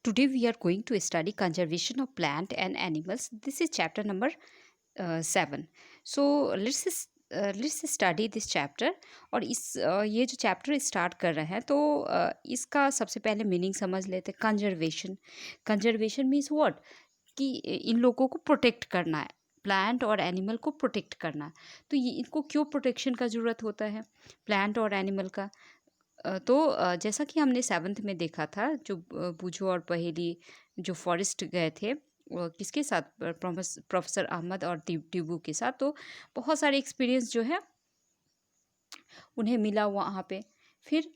Today we are going to study conservation of plant and animals. This is chapter number 7. So let's study this chapter. और ये जो chapter start कर रहे हैं तो इसका सबसे पहले मीनिंग समझ लेते हैं. कंजर्वेशन मीन्स व्हाट कि इन लोगों को प्रोटेक्ट करना है, प्लांट और एनिमल को प्रोटेक्ट करना है. तो ये इनको क्यों प्रोटेक्शन का ज़रूरत होता है प्लांट और एनिमल का. जैसा कि हमने 7th में देखा था, जो बूझो और पहेली जो फॉरेस्ट गए थे किसके साथ, प्रोफेसर अहमद और टिब्बू के साथ. तो बहुत सारे एक्सपीरियंस जो है उन्हें मिला वहाँ पे. फिर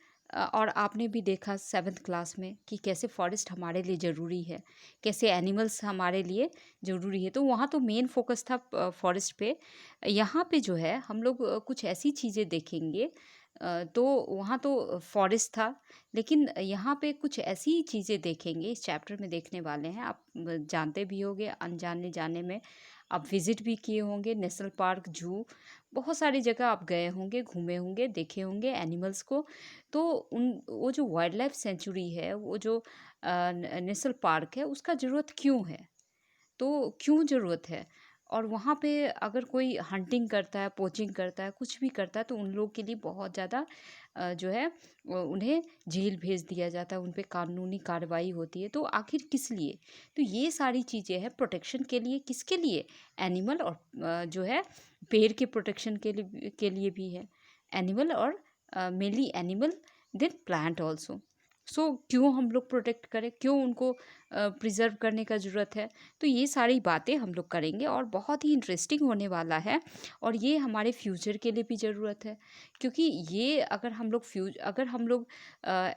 और आपने भी देखा 7th क्लास में कि कैसे फॉरेस्ट हमारे लिए ज़रूरी है, कैसे एनिमल्स हमारे लिए ज़रूरी है. तो वहाँ तो मेन फोकस था फॉरेस्ट पे. यहाँ पे जो है हम लोग कुछ ऐसी चीज़ें देखेंगे. तो वहाँ तो फॉरेस्ट था, लेकिन यहाँ पे कुछ ऐसी चीज़ें देखेंगे, इस चैप्टर में देखने वाले हैं. आप जानते भी होंगे, अनजाने जाने में आप विज़िट भी किए होंगे. नेशनल पार्क, जू, बहुत सारी जगह आप गए होंगे, घूमे होंगे, देखे होंगे एनिमल्स को. तो वो जो वाइल्ड लाइफ सेंचुरी है, वो जो नेशनल पार्क है, उसका ज़रूरत क्यों है, तो क्यों ज़रूरत है. और वहाँ पे अगर कोई हंटिंग करता है, पोचिंग करता है, कुछ भी करता है, तो उन लोग के लिए बहुत ज़्यादा जो है उन्हें जेल भेज दिया जाता है, उन पे कानूनी कार्रवाई होती है. तो आखिर किस लिए, तो ये सारी चीज़ें हैं प्रोटेक्शन के लिए. किसके लिए, एनिमल और जो है पेड़ के प्रोटेक्शन के लिए भी है. एनिमल और mainly animal, then plant also. So क्यों हम लोग प्रोटेक्ट करें, क्यों उनको प्रिजर्व करने का ज़रूरत है. तो ये सारी बातें हम लोग करेंगे और बहुत ही इंटरेस्टिंग होने वाला है. और ये हमारे फ्यूचर के लिए भी ज़रूरत है, क्योंकि ये अगर हम लोग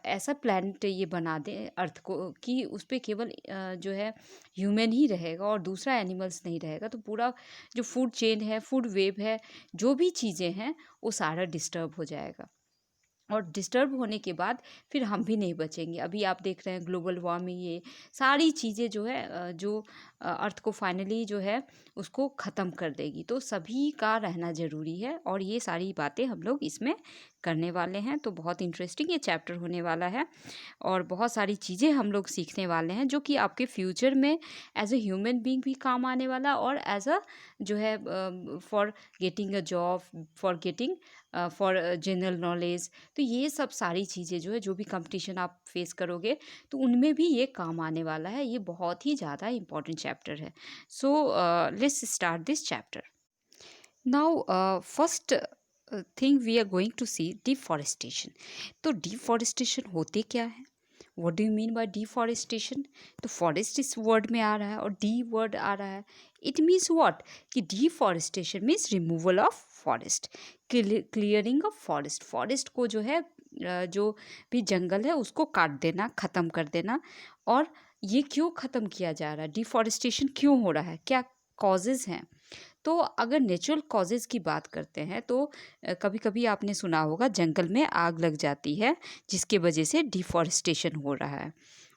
ऐसा प्लानट ये बना दें अर्थ को कि उस पे केवल जो है ह्यूमन ही रहेगा और दूसरा एनिमल्स नहीं रहेगा, तो पूरा जो फूड चेन है, फूड वेब है, जो भी चीज़ें हैं, वो सारा डिस्टर्ब हो जाएगा. और डिस्टर्ब होने के बाद फिर हम भी नहीं बचेंगे. अभी आप देख रहे हैं ग्लोबल वार्मिंग, ये सारी चीज़ें जो है जो अर्थ को फाइनली जो है उसको ख़त्म कर देगी. तो सभी का रहना ज़रूरी है और ये सारी बातें हम लोग इसमें करने वाले हैं. तो बहुत इंटरेस्टिंग ये चैप्टर होने वाला है और बहुत सारी चीज़ें हम लोग सीखने वाले हैं, जो कि आपके फ्यूचर में एज ए ह्यूमन बीइंग भी काम आने वाला, और एज अ जो है for getting a job, for getting for general knowledge. तो ये सब सारी चीज़ें जो है, जो भी कंपटीशन आप फेस करोगे, तो उनमें भी ये काम आने वाला है. ये बहुत ही ज़्यादा इम्पॉर्टेंट चैप्टर है. So let's start this chapter. Now first thing we are going to see deforestation. तो डिफॉरेस्टेशन होते क्या है, what do you mean by deforestation. तो फॉरेस्ट इस वर्ड में आ रहा है और डी वर्ड आ रहा है. इट मीन्स व्हाट कि deforestation means removal of forest, clearing of forest. Forest को जो है जो भी जंगल है उसको काट देना, ख़त्म कर देना. और ये क्यों ख़त्म किया जा रहा है, डिफॉरेस्टेशन क्यों हो रहा है, क्या कॉजेज़ हैं. तो अगर नेचुरल कॉजेज़ की बात करते हैं तो कभी कभी आपने सुना होगा जंगल में आग लग जाती है, जिसके वजह से डिफॉरेस्टेशन हो रहा है.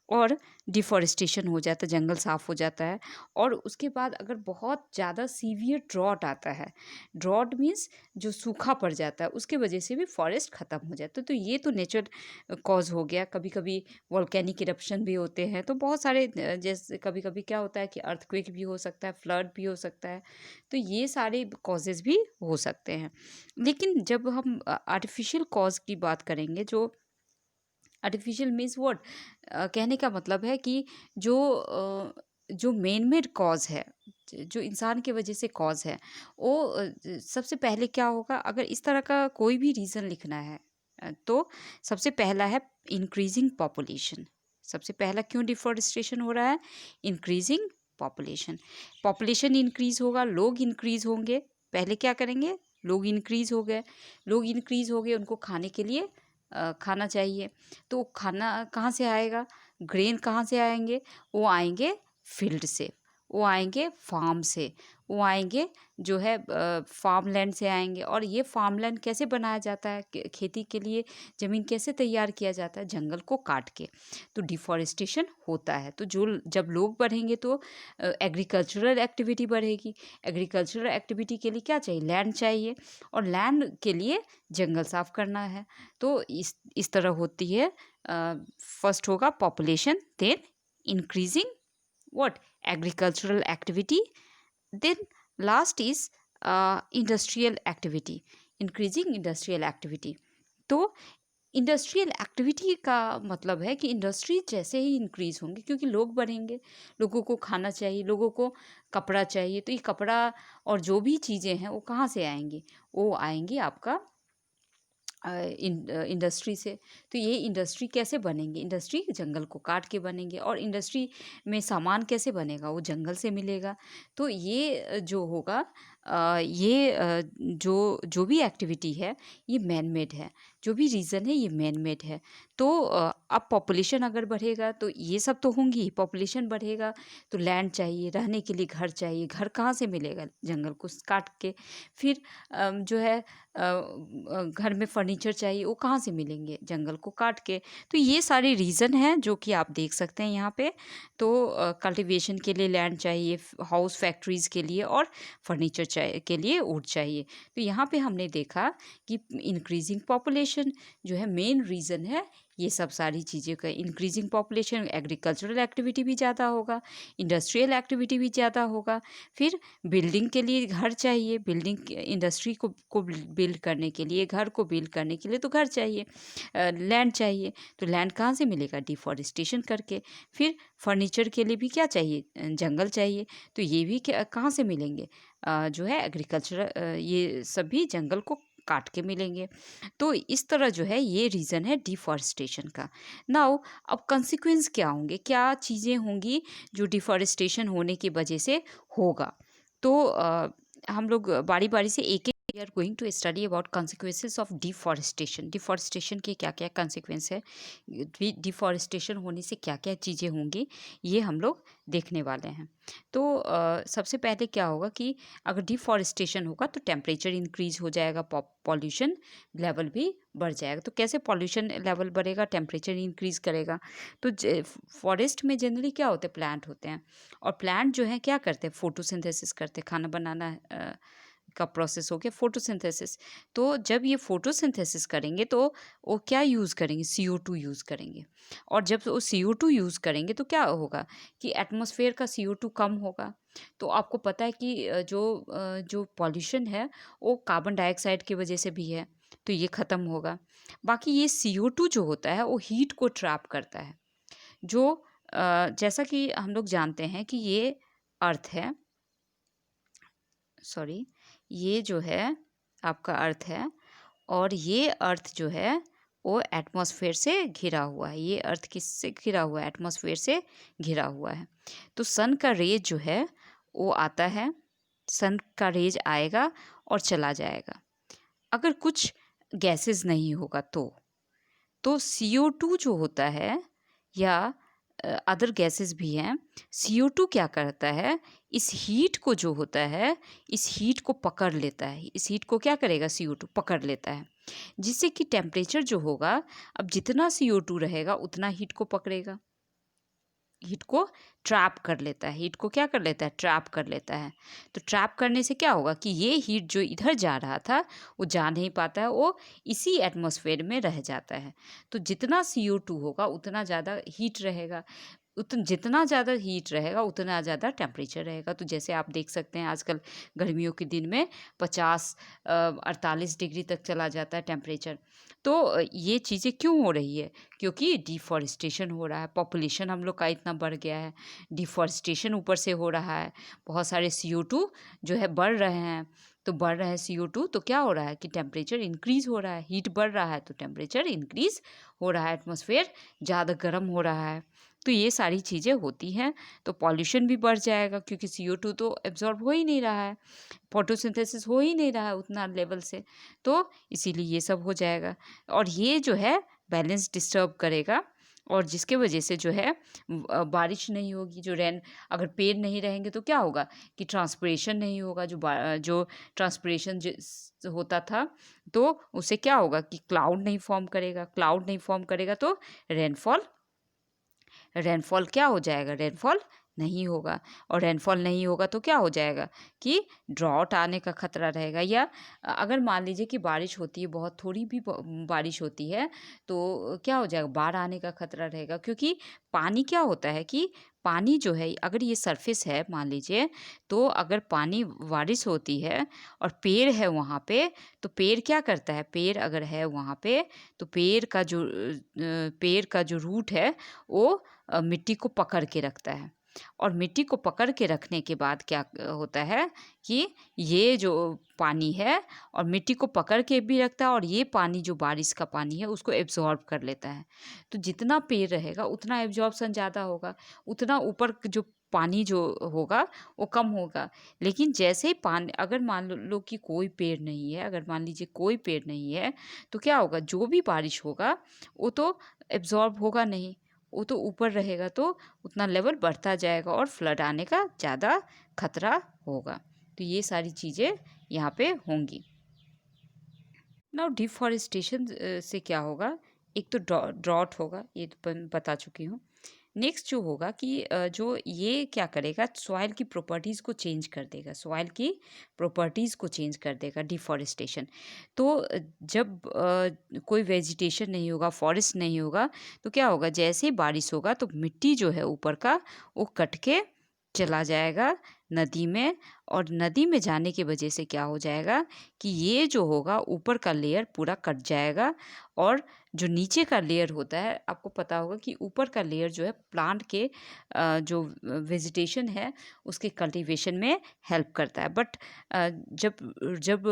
और डिफॉरेस्टेशन हो जाता है, जंगल साफ़ हो जाता है. और उसके बाद अगर बहुत ज़्यादा सीवियर ड्रॉट आता है, ड्रॉट मीन्स जो सूखा पड़ जाता है, उसके वजह से भी फॉरेस्ट ख़त्म हो जाता है. तो ये तो नेचुरल कॉज हो गया. कभी कभी वॉल्केनिक इरप्शन भी होते हैं, तो बहुत सारे जैसे कभी कभी क्या होता है कि अर्थक्वेक भी हो सकता है, फ्लड भी हो सकता है. तो ये सारे कॉजेज़ भी हो सकते हैं. लेकिन जब हम आर्टिफिशियल कॉज की बात करेंगे, जो आर्टिफिशियल मीन्स व्हाट, कहने का मतलब है कि जो मेन मेड कॉज है, जो इंसान की वजह से कॉज है, वो सबसे पहले क्या होगा. अगर इस तरह का कोई भी रीज़न लिखना है तो सबसे पहला है इंक्रीजिंग पॉपुलेशन. सबसे पहला क्यों डिफॉरेस्टेशन हो रहा है, इंक्रीजिंग पॉपुलेशन. पॉपुलेशन इंक्रीज़ होगा, लोग इंक्रीज़ होंगे. पहले क्या करेंगे, लोग इंक्रीज़ हो गए, उनको खाने के लिए खाना चाहिए. तो खाना कहाँ से आएगा, ग्रेन कहाँ से आएंगे, वो आएंगे फील्ड से, वो आएंगे फार्म से, वो आएंगे जो है फार्म लैंड से आएंगे. और ये फार्म लैंड कैसे बनाया जाता है, खेती के लिए ज़मीन कैसे तैयार किया जाता है, जंगल को काट के. तो डिफॉरेस्टेशन होता है. तो जब लोग बढ़ेंगे तो एग्रीकल्चरल एक्टिविटी बढ़ेगी. एग्रीकल्चरल एक्टिविटी के लिए क्या चाहिए, लैंड चाहिए, और लैंड के लिए जंगल साफ़ करना है. तो इस तरह होती है. फर्स्ट होगा population, then increasing what? Agricultural activity. Then last is industrial activity, increasing industrial activity. तो इंडस्ट्रियल एक्टिविटी का मतलब है कि इंडस्ट्री जैसे ही इंक्रीज होंगे, क्योंकि लोग बढ़ेंगे, लोगों को खाना चाहिए, लोगों को कपड़ा चाहिए, तो ये कपड़ा और जो भी चीज़ें हैं वो कहाँ से आएंगी? वो आएंगी आपका इंडस्ट्री से। तो ये इंडस्ट्री कैसे बनेंगे? इंडस्ट्री जंगल को काट के बनेंगे। और इंडस्ट्री में सामान कैसे बनेगा? वो जंगल से मिलेगा। तो ये जो होगा ये जो जो भी एक्टिविटी है ये मैन मेड है, जो भी रीज़न है ये मैन मेड है। तो अब पॉपुलेशन अगर बढ़ेगा तो ये सब तो होंगी, पॉपुलेशन बढ़ेगा तो लैंड चाहिए, रहने के लिए घर चाहिए, घर कहाँ से मिलेगा? जंगल को काट के। फिर जो है घर में फर्नीचर चाहिए, वो कहाँ से मिलेंगे? जंगल को काट के। तो ये सारे रीज़न हैं जो कि आप देख सकते हैं यहाँ पे। तो कल्टीवेशन के लिए लैंड चाहिए, हाउस फैक्ट्रीज़ के लिए और फर्नीचर के लिए वुड चाहिए। तो यहाँ पे हमने देखा कि इंक्रीजिंग पॉपुलेशन जो है मेन रीज़न है ये सब सारी चीज़ें का। इंक्रीजिंग पॉपुलेशन, एग्रीकल्चरल एक्टिविटी भी ज़्यादा होगा, इंडस्ट्रियल एक्टिविटी भी ज़्यादा होगा। फिर बिल्डिंग के लिए घर चाहिए, बिल्डिंग इंडस्ट्री को बिल्ड करने के लिए, घर को बिल्ड करने के लिए तो घर चाहिए, लैंड चाहिए। तो लैंड कहाँ से मिलेगा? डिफॉरेस्टेशन करके। फिर फर्नीचर के लिए भी क्या चाहिए? जंगल चाहिए। तो ये भी कहाँ से मिलेंगे? जो है एग्रीकल्चर, ये सभी जंगल को काट के मिलेंगे। तो इस तरह जो है ये रीज़न है डिफॉरेस्टेशन का। नाउ अब कंसिक्वेंस क्या होंगे? क्या चीज़ें होंगी जो डिफॉरेस्टेशन होने की वजह से होगा? तो हम लोग बारी बारी से एक we are going to study about consequences of deforestation. Deforestation के क्या क्या कंसिक्वेंस है, डिफॉरेस्टेशन होने से क्या क्या चीज़ें होंगी, ये हम लोग देखने वाले हैं। तो सबसे पहले क्या होगा कि अगर डिफॉरेस्टेशन होगा तो टेम्परेचर इंक्रीज हो जाएगा, पॉल्यूशन लेवल भी बढ़ जाएगा। तो कैसे पॉल्यूशन लेवल बढ़ेगा? टेम्परेचर इंक्रीज करेगा। तो फॉरेस्ट में जनरली क्या होते हैं? प्लांट होते हैं। और प्लांट जो है क्या करते हैं? फोटोसिंथेसिस करते हैं। खाना बनाना का प्रोसेस हो गया फोटोसिंथेसिस। तो जब ये फोटोसिंथेसिस करेंगे तो वो क्या यूज़ करेंगे? CO2 यूज़ करेंगे। और जब वो CO2 यूज़ करेंगे तो क्या होगा कि एटमॉस्फेयर का CO2 कम होगा। तो आपको पता है कि जो पॉल्यूशन है वो कार्बन डाइऑक्साइड की वजह से भी है, तो ये ख़त्म होगा। बाकी ये CO2 जो होता है वो हीट को ट्रैप करता है। जो जैसा कि हम लोग जानते हैं कि ये अर्थ है, सॉरी, ये जो है आपका अर्थ है, और ये अर्थ जो है वो एटमॉस्फेयर से घिरा हुआ है। ये अर्थ किससे घिरा हुआ है? एटमॉस्फेयर से घिरा हुआ है। तो सन का रेज जो है वो आता है, सन का रेज आएगा और चला जाएगा। अगर कुछ गैसेस नहीं होगा तो CO2 जो होता है या अदर गैसेस भी हैं, CO2 क्या करता है? इस हीट को जो होता है, इस हीट को पकड़ लेता है। इस हीट को क्या करेगा? CO2 पकड़ लेता है, जिससे कि टेम्परेचर जो होगा, अब जितना CO2 रहेगा उतना हीट को पकड़ेगा, हीट को ट्रैप कर लेता है। हीट को क्या कर लेता है? ट्रैप कर लेता है। तो ट्रैप करने से क्या होगा कि ये हीट जो इधर जा रहा था वो जा नहीं पाता है, वो इसी एटमॉस्फेयर में रह जाता है। तो जितना CO2 होगा उतना ज़्यादा हीट रहेगा, जितना ज़्यादा हीट रहेगा उतना ज़्यादा टेम्परेचर रहेगा। तो जैसे आप देख सकते हैं आजकल गर्मियों के दिन में 50-48 डिग्री तक चला जाता है टेम्परेचर। तो ये चीज़ें क्यों हो रही है? क्योंकि डिफॉरेस्टेशन हो रहा है, पॉपुलेशन हम लोग का इतना बढ़ गया है, डिफॉरेस्टेशन ऊपर से हो रहा है, बहुत सारे CO2 जो है बढ़ रहे हैं। तो बढ़ रहे हैं CO2 तो क्या हो रहा है कि टेम्परेचर इंक्रीज़ हो रहा है, हीट बढ़ रहा है तो टेम्परेचर इंक्रीज़ हो रहा है, एटमॉस्फेयर ज़्यादा गर्म हो रहा है। तो ये सारी चीज़ें होती हैं, तो पॉल्यूशन भी बढ़ जाएगा, क्योंकि CO2 तो एब्जॉर्ब हो ही नहीं रहा है, फोटोसिंथेसिस हो ही नहीं रहा है उतना लेवल से, तो इसीलिए ये सब हो जाएगा। और ये जो है बैलेंस डिस्टर्ब करेगा, और जिसके वजह से जो है बारिश नहीं होगी। जो अगर पेड़ नहीं रहेंगे तो क्या होगा कि ट्रांसपिरेशन नहीं होगा। जो ट्रांसपिरेशन होता था तो उससे क्या होगा कि क्लाउड नहीं फॉर्म करेगा। क्लाउड नहीं फॉर्म करेगा तो रेनफॉल क्या हो जाएगा? रेनफॉल नहीं होगा, और रेनफॉल नहीं होगा तो क्या हो जाएगा कि ड्रॉट आने का खतरा रहेगा। या अगर मान लीजिए कि बारिश होती है, बहुत थोड़ी भी बारिश होती है, तो क्या हो जाएगा, बाढ़ आने का खतरा रहेगा। क्योंकि पानी क्या होता है कि पानी जो है, अगर ये सरफेस है मान लीजिए, तो अगर पानी बारिश होती है और पेड़ है वहाँ पे, तो पेड़ क्या करता है, पेड़ अगर है वहाँ पे, तो पेड़ का जो रूट है वो मिट्टी को पकड़ के रखता है। और मिट्टी को पकड़ के रखने के बाद क्या होता है कि ये जो पानी है, और मिट्टी को पकड़ के भी रखता है, और ये पानी जो बारिश का पानी है उसको एब्जॉर्ब कर लेता है। तो जितना पेड़ रहेगा उतना एब्जॉर्प्शन ज़्यादा होगा, उतना ऊपर जो पानी जो होगा वो कम होगा। लेकिन जैसे ही पानी, अगर मान लो कि कोई पेड़ नहीं है, अगर मान लीजिए कोई पेड़ नहीं है, तो क्या होगा, जो भी बारिश होगा वो तो एब्जॉर्ब होगा नहीं, वो तो ऊपर रहेगा, तो उतना लेवल बढ़ता जाएगा और फ्लड आने का ज़्यादा खतरा होगा। तो ये सारी चीज़ें यहाँ पे होंगी। नाउ डिफॉरेस्टेशन से क्या होगा, एक तो ड्रॉट होगा, ये तो बता चुकी हूँ। नेक्स्ट जो होगा कि जो ये क्या करेगा, सॉइल की प्रॉपर्टीज़ को चेंज कर देगा, सॉइल की प्रॉपर्टीज़ को चेंज कर देगा डिफॉरेस्टेशन। तो जब कोई वेजिटेशन नहीं होगा, फॉरेस्ट नहीं होगा, तो क्या होगा, जैसे ही बारिश होगा तो मिट्टी जो है ऊपर का वो कट के चला जाएगा नदी में, और नदी में जाने की वजह से क्या हो जाएगा कि ये जो होगा ऊपर का लेयर पूरा कट जाएगा, और जो नीचे का लेयर होता है, आपको पता होगा कि ऊपर का लेयर जो है प्लांट के जो वेजिटेशन है उसके कल्टीवेशन में हेल्प करता है। बट जब जब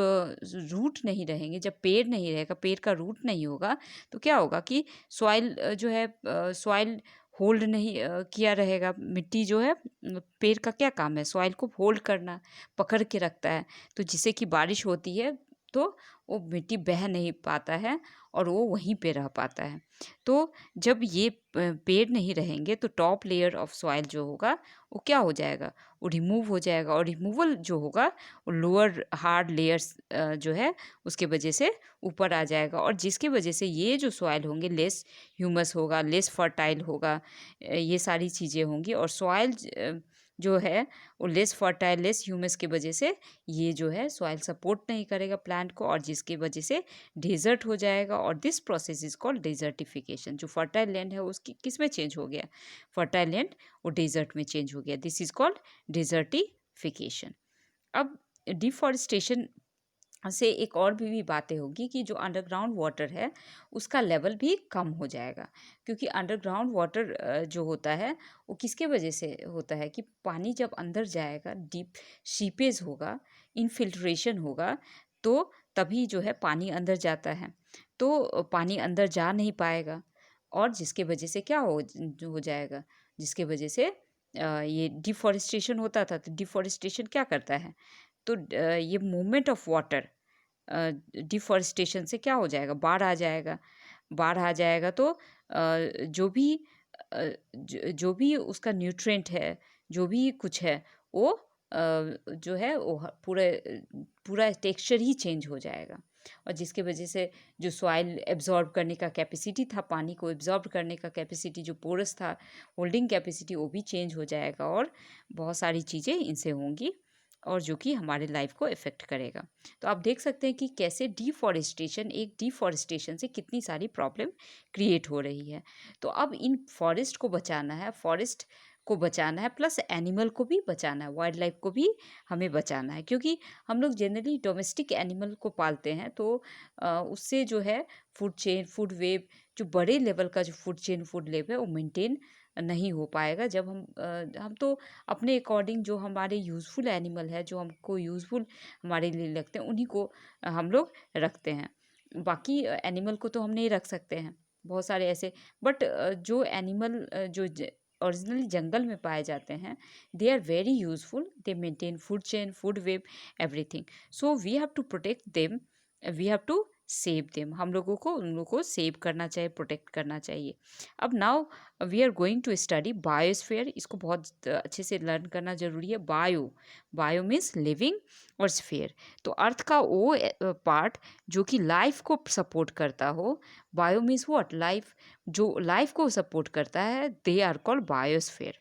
रूट नहीं रहेंगे, जब पेड़ नहीं रहेगा, पेड़ का रूट नहीं होगा, तो क्या होगा कि सॉइल जो है, सॉइल होल्ड नहीं किया रहेगा। मिट्टी जो है, पेड़ का क्या काम है, सॉइल को होल्ड करना, पकड़ के रखता है। तो जिससे कि बारिश होती है तो वो मिट्टी बह नहीं पाता है और वो वहीं पे रह पाता है। तो जब ये पेड़ नहीं रहेंगे तो टॉप लेयर ऑफ सॉइल जो होगा वो क्या हो जाएगा, वो रिमूव हो जाएगा, और रिमूवल जो होगा वो लोअर हार्ड लेयर्स जो है उसके वजह से ऊपर आ जाएगा, और जिसकी वजह से ये जो सॉइल होंगे लेस ह्यूमस होगा, लेस फर्टाइल होगा, ये सारी चीज़ें होंगी। और सॉइल जो है वो लेस फर्टाइल, लेस ह्यूमस की वजह से ये जो है सॉइल सपोर्ट नहीं करेगा प्लांट को, और जिसकी वजह से डेजर्ट हो जाएगा। और this process is called desertification. जो फर्टाइल लैंड है उसकी किस में चेंज हो गया, फर्टाइल लैंड वो डेजर्ट में चेंज हो गया। This is called desertification. अब डिफॉरेस्टेशन से एक और भी बातें होगी कि जो अंडरग्राउंड वाटर है उसका लेवल भी कम हो जाएगा। क्योंकि अंडरग्राउंड वाटर जो होता है वो किसके वजह से होता है कि पानी जब अंदर जाएगा, डीप सीपेज होगा, इनफिल्ट्रेशन होगा, तो तभी जो है पानी अंदर जाता है। तो पानी अंदर जा नहीं पाएगा, और जिसके वजह से क्या हो जाएगा, जिसके वजह से ये डिफॉरेस्टेशन होता था। तो डिफॉरेस्टेशन क्या करता है, तो ये मूवमेंट ऑफ वाटर, डिफॉरेस्टेशन से क्या हो जाएगा, बाढ़ आ जाएगा। बाढ़ आ जाएगा तो जो भी उसका न्यूट्रिएंट है, जो भी कुछ है, वो जो है वो पूरा टेक्सचर ही चेंज हो जाएगा, और जिसके वजह से जो सॉइल एब्जॉर्ब करने का कैपेसिटी था, पानी को एब्जॉर्ब करने का कैपेसिटी, जो पोरस था, होल्डिंग कैपेसिटी, वो भी चेंज हो जाएगा, और बहुत सारी चीज़ें इनसे होंगी, और जो कि हमारे लाइफ को इफ़ेक्ट करेगा। तो आप देख सकते हैं कि कैसे डिफॉरेस्टेशन से कितनी सारी प्रॉब्लम क्रिएट हो रही है। तो अब इन फॉरेस्ट को बचाना है, फॉरेस्ट को बचाना है, प्लस एनिमल को भी बचाना है, वाइल्ड लाइफ को भी हमें बचाना है। क्योंकि हम लोग जनरली डोमेस्टिक एनिमल को पालते हैं, तो उससे जो है फूड चेन, फूड वेब, जो बड़े लेवल का जो फूड चेन, फूड वेब है, वो मेंटेन नहीं हो पाएगा। जब हम तो अपने अकॉर्डिंग जो हमारे यूज़फुल एनिमल है, जो हमको यूज़फुल हमारे लिए लगते हैं, उन्हीं को हम लोग रखते हैं। बाकी एनिमल को तो हम नहीं रख सकते हैं, बहुत सारे ऐसे। बट जो एनिमल जो ओरिजिनली जंगल में पाए जाते हैं, they are very useful, they maintain food chain, food web, everything. So we have to protect them, we have to save them. हम लोगों को उन लोगों को सेव करना चाहिए, प्रोटेक्ट करना चाहिए। अब now we are going to study biosphere. इसको बहुत अच्छे से लर्न करना जरूरी है। बायो मीन्स लिविंग, और स्फीयर तो अर्थ का वो पार्ट जो कि लाइफ को सपोर्ट करता हो। बायो मीन्स व्हाट, लाइफ, जो लाइफ को सपोर्ट करता है, दे आर कॉल्ड बायोस्फीयर।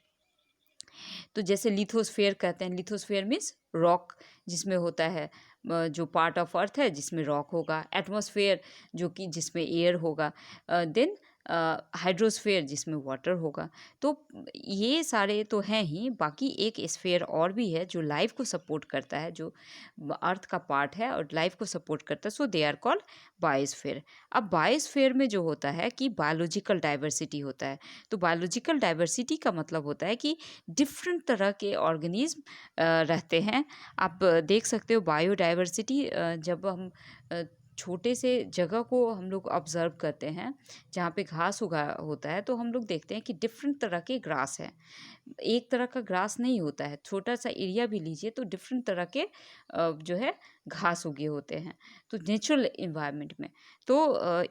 तो जैसे लिथोस्फेयर कहते हैं, लिथोस्फेयर मीन्स रॉक जिसमें होता है, जो पार्ट ऑफ अर्थ है जिसमें रॉक होगा। एटमॉस्फेयर जो कि जिसमें एयर होगा। देन हाइड्रोस्फेयर जिसमें वाटर होगा। तो ये सारे तो हैं ही, बाकी एक स्फेयर और भी है जो लाइफ को सपोर्ट करता है, जो अर्थ का पार्ट है और लाइफ को सपोर्ट करता है। So they are called biosphere. अब बायोस्फेयर में जो होता है कि बायोलॉजिकल डाइवर्सिटी होता है। तो बायोलॉजिकल डाइवर्सिटी का मतलब होता है कि डिफरेंट तरह के ऑर्गेनिज्म रहते हैं। आप देख सकते हो बायोडाइवर्सिटी, जब हम छोटे से जगह को हम लोग ऑब्जर्व करते हैं जहाँ पे घास उगा होता है, तो हम लोग देखते हैं कि डिफरेंट तरह के ग्रास है। एक तरह का ग्रास नहीं होता है, छोटा सा एरिया भी लीजिए तो डिफरेंट तरह के जो है घास उगे होते हैं। तो नेचुरल इन्वायरमेंट में तो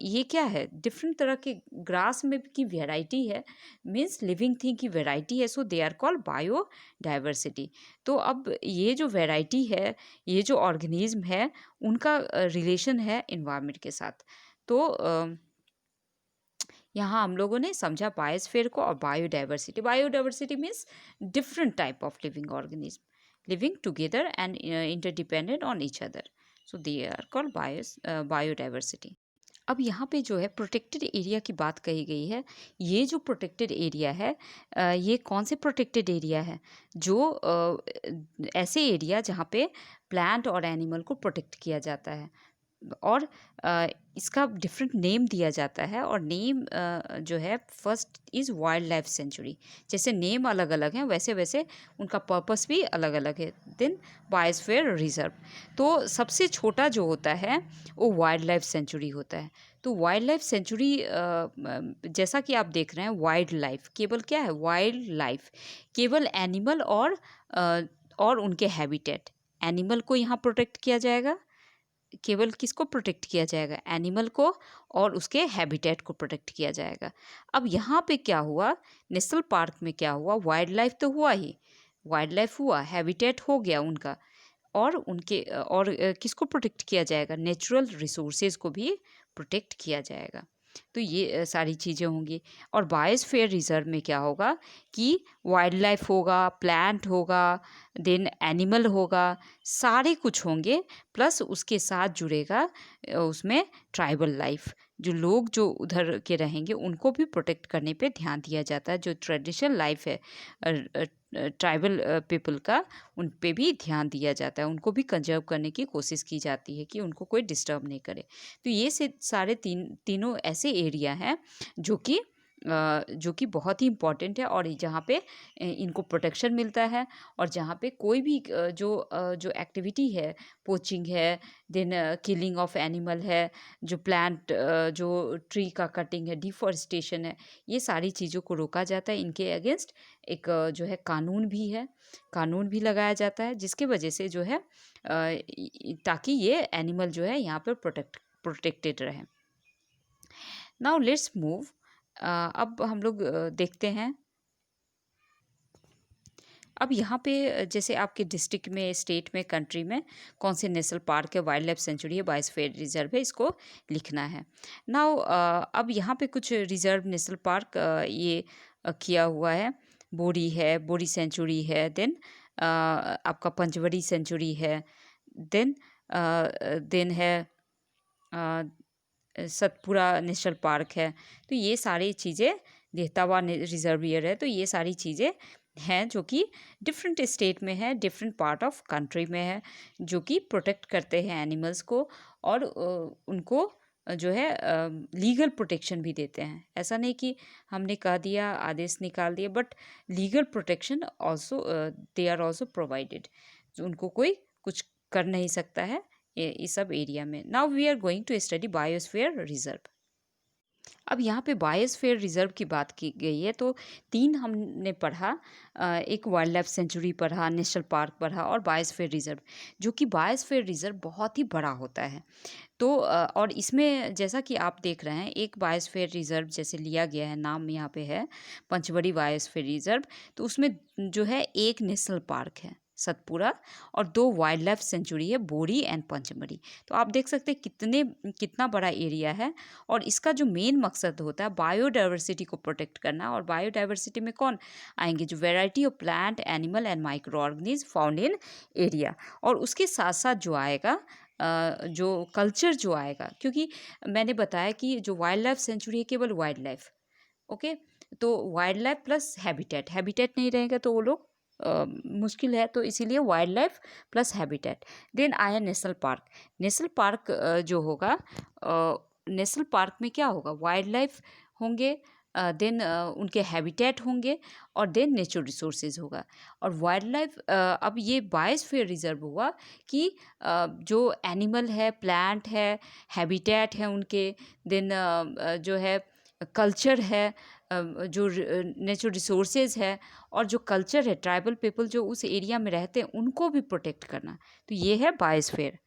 ये क्या है, डिफरेंट तरह के ग्रास में की वेराइटी है, मीन्स लिविंग थिंग की वेराइटी है। So they are called biodiversity. तो अब ये जो वेराइटी है, ये जो ऑर्गेनिज्म है, उनका रिलेशन है इन्वायरमेंट के साथ। तो यहाँ हम लोगों ने समझा बायोस्फीयर को और biodiversity. Biodiversity means different type of living organism living together and interdependent on each other. So they are called biodiversity. अब यहाँ पे जो है प्रोटेक्टेड एरिया की बात कही गई है। ये जो प्रोटेक्टेड एरिया है, ये कौन से प्रोटेक्टेड एरिया है? जो ऐसे एरिया जहाँ पे प्लांट और एनिमल को प्रोटेक्ट किया जाता है, और इसका डिफरेंट नेम दिया जाता है। और नेम जो है, first is wild life sanctuary. जैसे नेम अलग अलग हैं, वैसे वैसे उनका पर्पस भी अलग अलग है। देन बायोस्फीयर रिजर्व, तो सबसे छोटा जो होता है वो वाइल्ड लाइफ सेंचुरी होता है। तो वाइल्ड लाइफ सेंचुरी, जैसा कि आप देख रहे हैं, वाइल्ड लाइफ केवल क्या है, वाइल्ड लाइफ केवल एनिमल और उनके हैबिटेट। एनिमल को यहाँ प्रोटेक्ट किया जाएगा। केवल किसको प्रोटेक्ट किया जाएगा? एनिमल को और उसके हैबिटेट को प्रोटेक्ट किया जाएगा। अब यहाँ पे क्या हुआ, नेशनल पार्क में क्या हुआ, वाइल्ड लाइफ तो हुआ ही, वाइल्ड लाइफ हुआ, हैबिटेट हो गया उनका, और उनके और किसको प्रोटेक्ट किया जाएगा? नेचुरल रिसोर्सेज को भी प्रोटेक्ट किया जाएगा। तो ये सारी चीज़ें होंगी। और बायोस्फीयर रिजर्व में क्या होगा कि वाइल्ड लाइफ होगा, प्लांट होगा, देन एनिमल होगा, सारे कुछ होंगे, प्लस उसके साथ जुड़ेगा उसमें ट्राइबल लाइफ। जो लोग जो उधर के रहेंगे उनको भी प्रोटेक्ट करने पे ध्यान दिया जाता है। जो ट्रेडिशनल लाइफ है ट्राइबल पीपल का, उन पे भी ध्यान दिया जाता है। उनको भी कंजर्व करने की कोशिश की जाती है कि उनको कोई डिस्टर्ब नहीं करे। तो ये सारे तीनों ऐसे एरिया हैं जो कि बहुत ही इम्पॉर्टेंट है, और जहाँ पे इनको प्रोटेक्शन मिलता है। और जहाँ पे कोई भी जो एक्टिविटी है, पोचिंग है, देन किलिंग ऑफ एनिमल है, जो प्लांट जो ट्री का कटिंग है, डिफॉरेस्टेशन है, ये सारी चीज़ों को रोका जाता है। इनके अगेंस्ट एक जो है कानून भी है, कानून भी लगाया जाता है, जिसकी वजह से जो है ताकि ये एनिमल जो है यहाँ पर प्रोटेक्टेड रहे। Now let's move. अब हम लोग देखते हैं। अब यहाँ पे जैसे आपके डिस्ट्रिक्ट में, स्टेट में, कंट्री में कौन से नेशनल पार्क है, वाइल्ड लाइफ सेंचुरी है, बायोस्फीयर रिजर्व है, इसको लिखना है। नाउ अब यहाँ पे कुछ रिजर्व नेशनल पार्क ये किया हुआ है। बोरी है, बोरी सेंचुरी है, देन आपका पंचवड़ी सेंचुरी है, देन है सतपुरा नेशनल पार्क है। तो ये सारी चीज़ें, देहतावा रिजर्वियर है। तो ये सारी चीज़ें हैं जो कि डिफरेंट स्टेट में है, डिफरेंट पार्ट ऑफ कंट्री में है, जो कि प्रोटेक्ट करते हैं एनिमल्स को, और उनको जो है लीगल प्रोटेक्शन भी देते हैं। ऐसा नहीं कि हमने कह दिया, आदेश निकाल दिया, but legal protection also they are also provided. उनको कोई कुछ कर नहीं सकता है इस सब एरिया में। Now we are going to study biosphere reserve. अब यहाँ पे बायोस्फीयर रिजर्व की बात की गई है, तो तीन हमने पढ़ा, एक वाइल्ड लाइफ सेंचुरी पढ़ा, नेशनल पार्क पढ़ा, और बायोस्फीयर रिजर्व। जो कि बायोस्फीयर रिजर्व बहुत ही बड़ा होता है। तो और इसमें जैसा कि आप देख रहे हैं, एक बायोस्फीयर रिजर्व जैसे लिया गया है, नाम यहाँ पे है पंचवड़ी बायोस्फीयर रिजर्व, तो उसमें जो है एक नेशनल पार्क है। सतपुरा, और 2 वाइल्ड लाइफ सेंचुरी है, बोरी एंड पंचमढ़ी। तो आप देख सकते हैं कितना बड़ा एरिया है, और इसका जो मेन मकसद होता है बायोडाइवर्सिटी को प्रोटेक्ट करना। और बायोडाइवर्सिटी में कौन आएंगे? जो variety of plant, animal and micro organism found in area. और उसके साथ साथ जो आएगा जो कल्चर जो आएगा, क्योंकि मैंने बताया कि जो वाइल्ड लाइफ सेंचुरी है केवल वाइल्ड लाइफ, ओके, तो wildlife plus habitat, habitat नहीं रहेगा तो वो लोग मुश्किल है, तो इसीलिए wildlife plus habitat. Then आया नेशनल पार्क। नेशनल पार्क जो होगा, नेशनल पार्क में क्या होगा? वाइल्ड लाइफ होंगे, देन उनके हैबिटेट होंगे, और देन नेचुरल रिसोर्सेज होगा। और वाइल्ड लाइफ अब ये बायोस्फीयर रिजर्व हुआ कि जो एनिमल है, प्लांट है, हैबिटेट है उनके, देन जो है कल्चर है, जो नेचुरल रिसोर्सेज है, और जो कल्चर है, ट्राइबल पीपल जो उस एरिया में रहते हैं उनको भी प्रोटेक्ट करना। तो ये है बायोस्फीयर।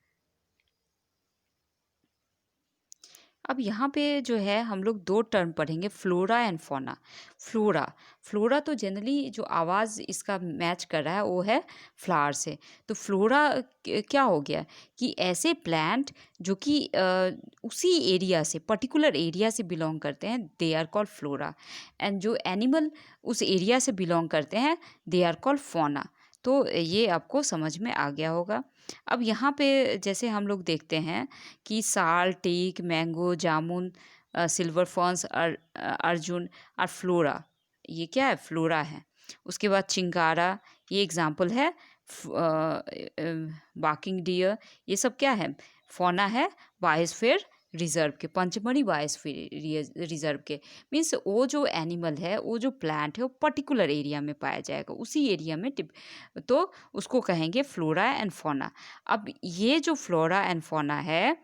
अब यहाँ पे जो है हम लोग 2 टर्म पढ़ेंगे, flora and fauna. Flora, flora तो जनरली जो आवाज़ इसका मैच कर रहा है वो है फ्लावर से। तो फ्लोरा क्या हो गया कि ऐसे प्लांट जो कि उसी एरिया से, पर्टिकुलर एरिया से बिलोंग करते हैं, they are called flora. And जो एनिमल उस एरिया से बिलोंग करते हैं, दे आर कॉल्ड फौना। तो ये आपको समझ में आ गया होगा। अब यहाँ पे जैसे हम लोग देखते हैं कि साल, टीक, मैंगो, जामुन, सिल्वर फर्न्स, अर्जुन और फ्लोरा, ये क्या है? फ्लोरा है। उसके बाद चिंकारा, ये एग्जाम्पल है। बाकिंग डियर, ये सब क्या है? फौना है बायोस्फीयर रिजर्व के, पंचमढ़ी बायोस्फीयर रिजर्व के। मीन्स वो जो एनिमल है, वो जो प्लांट है, वो पर्टिकुलर एरिया में पाया जाएगा, उसी एरिया में तो उसको कहेंगे फ्लोरा एंड फौना। अब ये जो फ्लोरा एंड फौना है,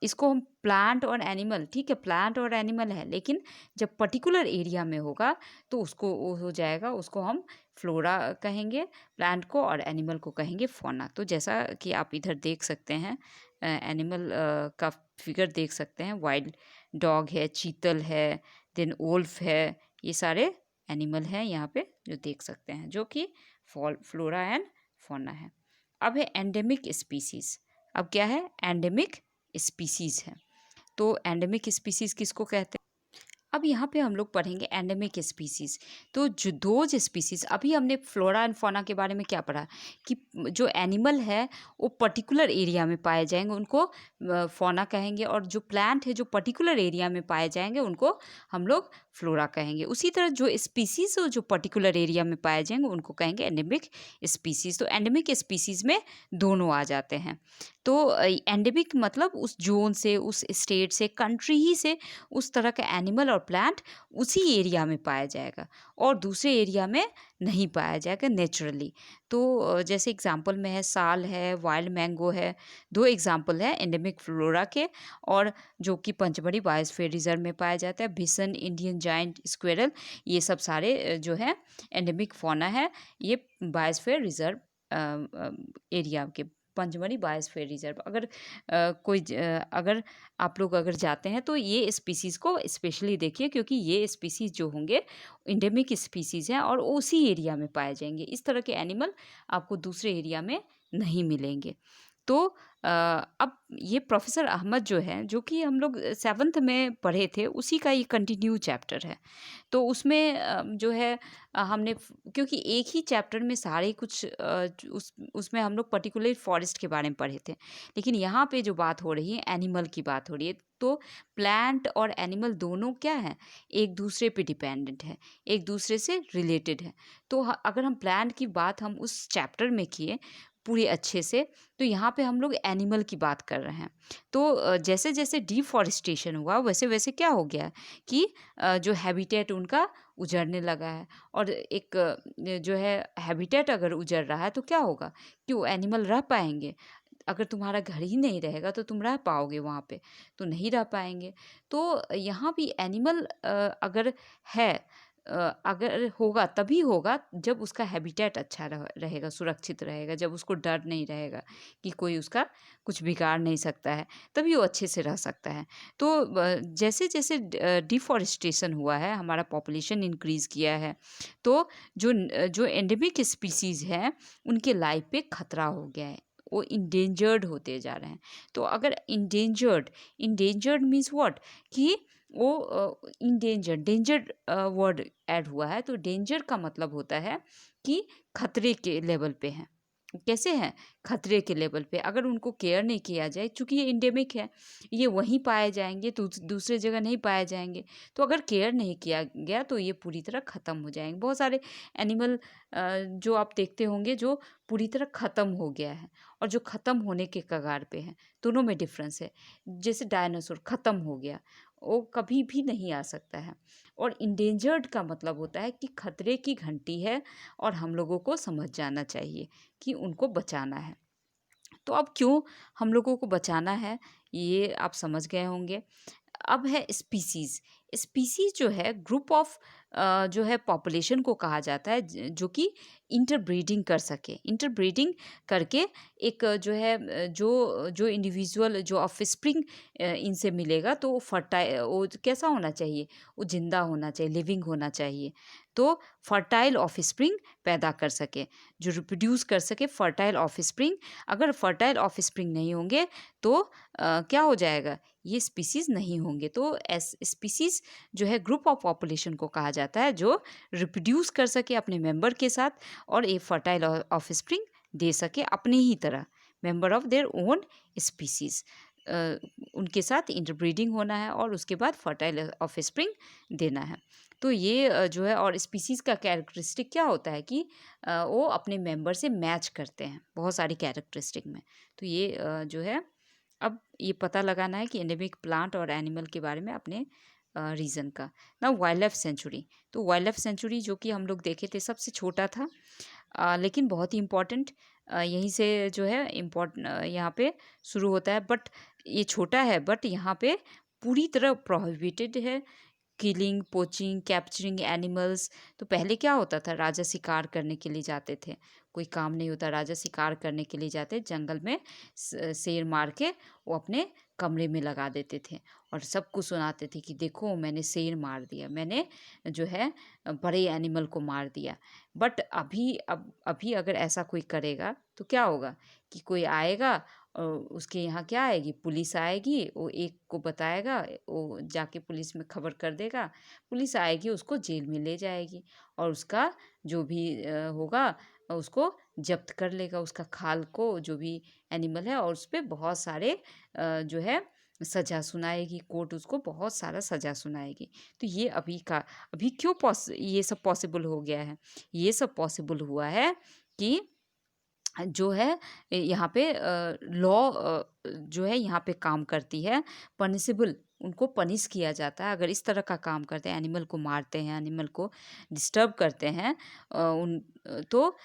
इसको हम प्लांट और एनिमल, ठीक है, प्लांट और एनिमल है, लेकिन जब पर्टिकुलर एरिया में होगा तो उसको वो हो जाएगा, उसको हम फ्लोरा कहेंगे प्लांट को, और एनिमल को कहेंगे फौना। तो जैसा कि आप इधर देख सकते हैं, एनिमल का फिगर देख सकते हैं, वाइल्ड डॉग है, चीतल है, देन वुल्फ है, ये सारे एनिमल हैं यहाँ पे जो देख सकते हैं, जो कि फ्लोरा एंड फौना है। अब है एंडेमिक स्पीसीज। अब क्या है? एंडेमिक स्पीसीज है। तो एंडेमिक स्पीसीज किसको कहते हैं? अब यहाँ पे हम लोग पढ़ेंगे एंडेमिक स्पीसीज। तो जो दोज स्पीसीज, अभी हमने फ्लोरा एंड फौना के बारे में क्या पढ़ा कि जो एनिमल है वो पर्टिकुलर एरिया में पाए जाएंगे, उनको फौना कहेंगे, और जो प्लांट है जो पर्टिकुलर एरिया में पाए जाएंगे उनको हम लोग फ्लोरा कहेंगे। उसी तरह जो स्पीसीज हो जो पर्टिकुलर एरिया में पाए जाएंगे उनको कहेंगे एंडेमिक स्पीसीज। तो एंडेमिक स्पीसीज में दोनों आ जाते हैं। तो एंडेमिक मतलब उस जोन से, उस स्टेट से, कंट्री ही से उस तरह का एनिमल और प्लांट उसी एरिया में पाया जाएगा और दूसरे एरिया में नहीं पाया जाएगा नेचुरली। तो जैसे एग्जांपल में है साल है, वाइल्ड मैंगो है, 2 एग्जांपल है एंडेमिक फ्लोरा के, और जो कि पंचमढ़ी बायोस्फीयर रिजर्व में पाया जाता है। बिसन, इंडियन जायंट स्क्वेरल, ये सब सारे जो है एंडेमिक फौना है, ये बायोस्फीयर रिजर्व एरिया के, पंचमढ़ी बायोस्फीयर रिजर्व। अगर आप लोग अगर जाते हैं तो ये स्पीसीज़ को स्पेशली देखिए, क्योंकि ये स्पीसीज़ जो होंगे इंडेमिक स्पीसीज़ हैं और उसी एरिया में पाए जाएंगे। इस तरह के एनिमल आपको दूसरे एरिया में नहीं मिलेंगे। तो अब ये प्रोफेसर अहमद जो है, जो कि हम लोग 7th में पढ़े थे, उसी का ये कंटिन्यू चैप्टर है। तो उसमें जो है हमने, क्योंकि एक ही चैप्टर में सारे कुछ उसमें हम लोग पर्टिकुलर फॉरेस्ट के बारे में पढ़े थे, लेकिन यहाँ पे जो बात हो रही है एनिमल की बात हो रही है। तो प्लांट और एनिमल दोनों क्या है? एक दूसरे पे डिपेंडेंट है, एक दूसरे से रिलेटेड है। तो अगर हम प्लांट की बात हम उस चैप्टर में किए पूरे अच्छे से, तो यहाँ पे हम लोग एनिमल की बात कर रहे हैं। तो जैसे जैसे डिफॉरेस्टेशन हुआ वैसे वैसे क्या हो गया कि जो हैबिटेट उनका उजड़ने लगा है, और एक जो है हैबिटेट अगर उजड़ रहा है तो क्या होगा कि वो एनिमल रह पाएंगे? अगर तुम्हारा घर ही नहीं रहेगा तो तुम रह पाओगे वहाँ पे? तो नहीं रह पाएंगे। तो यहाँ भी एनिमल अगर है अगर होगा तभी होगा जब उसका हैबिटेट अच्छा रहेगा, सुरक्षित रहेगा, जब उसको डर नहीं रहेगा कि कोई उसका कुछ बिगाड़ नहीं सकता है, तभी वो अच्छे से रह सकता है। तो जैसे जैसे डिफॉरेस्टेशन हुआ है, हमारा पॉपुलेशन इंक्रीज़ किया है, तो जो एंडेमिक स्पीसीज़ हैं उनके लाइफ पे खतरा हो गया है, वो इंडेंजर्ड होते जा रहे हैं। तो अगर इंडेंजर्ड, इंडेंजर्ड मीन्स व्हाट, कि वो इंडेंजर, डेंजर वर्ड ऐड हुआ है, तो डेंजर का मतलब होता है कि खतरे के लेवल पे हैं। कैसे हैं? खतरे के लेवल पे। अगर उनको केयर नहीं किया जाए, चूँकि ये एंडेमिक है, ये वहीं पाए जाएँगे, दूसरे जगह नहीं पाए जाएँगे। तो अगर केयर नहीं किया गया तो ये पूरी तरह ख़त्म हो जाएँगे। बहुत सारे एनिमल जो आप देखते होंगे जो पूरी तरह ख़त्म हो गया है और जो ख़त्म होने के कगार पे हैं, दोनों में डिफ़रेंस है। जैसे डायनासोर ख़त्म हो गया, वो कभी भी नहीं आ सकता है। और इंडेंजर्ड का मतलब होता है कि खतरे की घंटी है और हम लोगों को समझ जाना चाहिए कि उनको बचाना है। तो अब क्यों हम लोगों को बचाना है, ये आप समझ गए होंगे। अब है स्पीसीज़। स्पीसीज़ जो है ग्रुप ऑफ जो है पॉपुलेशन को कहा जाता है जो कि इंटरब्रीडिंग कर सके। इंटरब्रीडिंग करके एक जो है जो इंडिविजुअल जो ऑफस्प्रिंग इनसे मिलेगा तो वो कैसा होना चाहिए, वो जिंदा होना चाहिए, लिविंग होना चाहिए। तो फर्टाइल ऑफस्प्रिंग पैदा कर सके, जो रिप्रोड्यूस कर सके फर्टाइल ऑफस्प्रिंग। अगर फर्टाइल ऑफस्प्रिंग नहीं होंगे तो क्या हो जाएगा, ये स्पीसीज़ नहीं होंगे। तो स्पीसीज़ जो है ग्रुप ऑफ पॉपुलेशन को कहा जाता है जो रिप्रोड्यूस कर सके अपने मेंबर के साथ और एक फर्टाइल ऑफस्प्रिंग दे सके अपने ही तरह, member of their own species. उनके साथ इंटरब्रीडिंग होना है और उसके बाद फर्टाइल ऑफस्प्रिंग देना है। तो ये जो है, और स्पीसीज़ का कैरेक्टरिस्टिक क्या होता है कि वो अपने मेंबर से मैच करते हैं बहुत सारी कैरेक्टरिस्टिक में। तो ये जो है, अब ये पता लगाना है कि एंडेमिक प्लांट और एनिमल के बारे में अपने रीजन का। ना वाइल्ड लाइफ सेंचुरी, तो वाइल्ड लाइफ सेंचुरी जो कि हम लोग देखे थे सबसे छोटा था, लेकिन बहुत ही इम्पोर्टेंट। यहीं से जो है इम्पोर्टेंट यहाँ पे शुरू होता है, बट ये छोटा है, बट यहाँ पे पूरी तरह प्रोहिबिटेड है किलिंग, पोचिंग, कैप्चरिंग एनिमल्स। तो पहले क्या होता था, राजा शिकार करने के लिए जाते थे, कोई काम नहीं होता, राजा शिकार करने के लिए जाते जंगल में, शेर मार के वो अपने कमरे में लगा देते थे और सबको सुनाते थे कि देखो मैंने शेर मार दिया, मैंने जो है बड़े एनिमल को मार दिया। बट अभी अगर ऐसा कोई करेगा तो क्या होगा कि कोई आएगा और उसके यहाँ क्या आएगी, पुलिस आएगी, वो एक को बताएगा, वो जाके पुलिस में खबर कर देगा, पुलिस आएगी उसको जेल में ले जाएगी और उसका जो भी होगा उसको जब्त कर लेगा, उसका खाल को, जो भी एनिमल है, और उस पे बहुत सारे जो है सज़ा सुनाएगी, कोर्ट उसको बहुत सारा सज़ा सुनाएगी। तो ये अभी क्यों ये सब पॉसिबल हो गया है, ये सब पॉसिबल हुआ है कि जो है यहाँ पे लॉ जो है यहाँ पे काम करती है, पनिशेबल, उनको पनिश किया जाता है अगर इस तरह का काम करते हैं, एनिमल को मारते हैं, एनिमल को डिस्टर्ब करते हैं। तो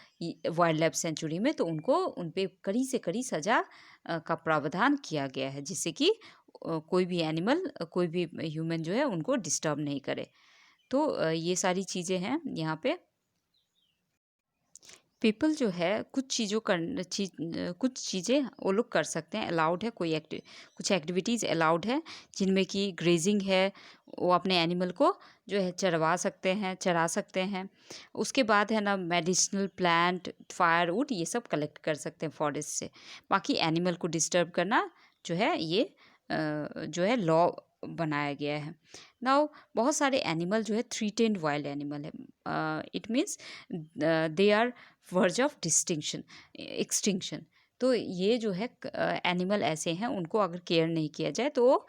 वाइल्ड लाइफ सेंचुरी में तो उनको उन पे कड़ी से कड़ी सज़ा का प्रावधान किया गया है, जिससे कि कोई भी एनिमल, कोई भी ह्यूमन जो है उनको डिस्टर्ब नहीं करे। तो ये सारी चीज़ें हैं यहाँ पे। पीपल जो है कुछ चीज़ें वो लोग कर सकते हैं, अलाउड है, कुछ एक्टिविटीज़ अलाउड है, जिनमें कि ग्रेजिंग है, वो अपने एनिमल को जो है चरा सकते हैं। उसके बाद है ना मेडिसिनल प्लांट, फायरवुड, ये सब कलेक्ट कर सकते हैं फॉरेस्ट से। बाकी एनिमल को डिस्टर्ब करना जो है ये जो है लॉ बनाया गया है। नाउ बहुत सारे एनिमल जो है थ्रीटेंड वाइल्ड एनिमल है, it means they are verge of distinction, extinction. तो ये जो है एनिमल ऐसे हैं, उनको अगर केयर नहीं किया जाए तो वो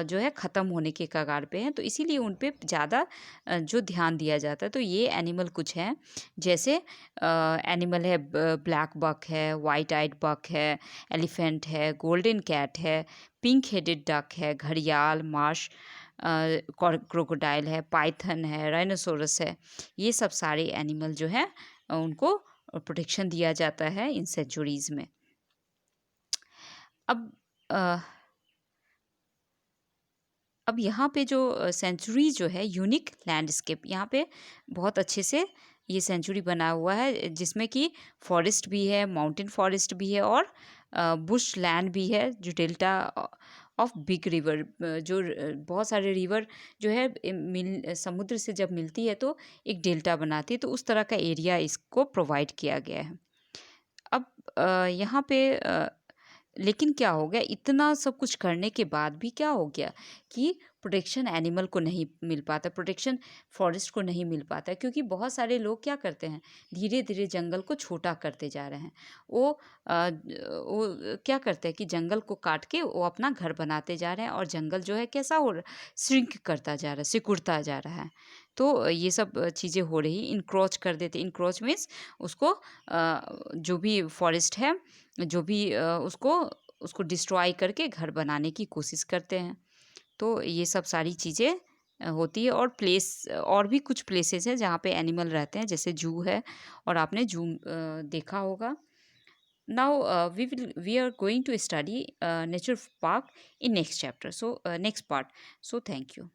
जो है ख़त्म होने के कगार पे हैं, तो इसीलिए उन पे ज़्यादा जो ध्यान दिया जाता है। तो ये एनिमल कुछ हैं, जैसे एनिमल है ब्लैक बक है, वाइट आइड बक है, एलिफेंट है, गोल्डन कैट है, पिंक हेडेड डक है, घड़ियाल, मार्श क्रोकोडाइल है, पाइथन है, राइनोसोरस है। ये सब सारे एनिमल जो हैं उनको प्रोटेक्शन दिया जाता है इन सेंचुरीज में। अब अब यहाँ पे जो सेंचुरी जो है यूनिक लैंडस्केप, यहाँ पे बहुत अच्छे से ये सेंचुरी बना हुआ है जिसमें कि फॉरेस्ट भी है, माउंटेन फॉरेस्ट भी है और बुश लैंड भी है जो डेल्टा ऑफ बिग रिवर, जो बहुत सारे रिवर जो है समुद्र से जब मिलती है तो एक डेल्टा बनाती है, तो उस तरह का एरिया इसको प्रोवाइड किया गया है। अब यहाँ पे लेकिन क्या हो गया, इतना सब कुछ करने के बाद भी क्या हो गया कि प्रोटेक्शन एनिमल को नहीं मिल पाता, प्रोटेक्शन फॉरेस्ट को नहीं मिल पाता, क्योंकि बहुत सारे लोग क्या करते हैं, धीरे धीरे जंगल को छोटा करते जा रहे हैं। वो क्या करते हैं कि जंगल को काट के वो अपना घर बनाते जा रहे हैं और जंगल जो है कैसा हो रहा, श्रिंक करता जा रहा है, सिकुड़ता जा रहा है। तो ये सब चीज़ें हो रही, इनक्रोच कर देते, इनक्रोच मीन्स उसको जो भी फॉरेस्ट है, जो भी उसको उसको डिस्ट्रॉय करके घर बनाने की कोशिश करते हैं। तो ये सब सारी चीज़ें होती है। और और भी कुछ प्लेसेस हैं जहाँ पे एनिमल रहते हैं, जैसे जू है, और आपने जू देखा होगा। Now we are going to study nature park in next chapter, so next part. So thank you.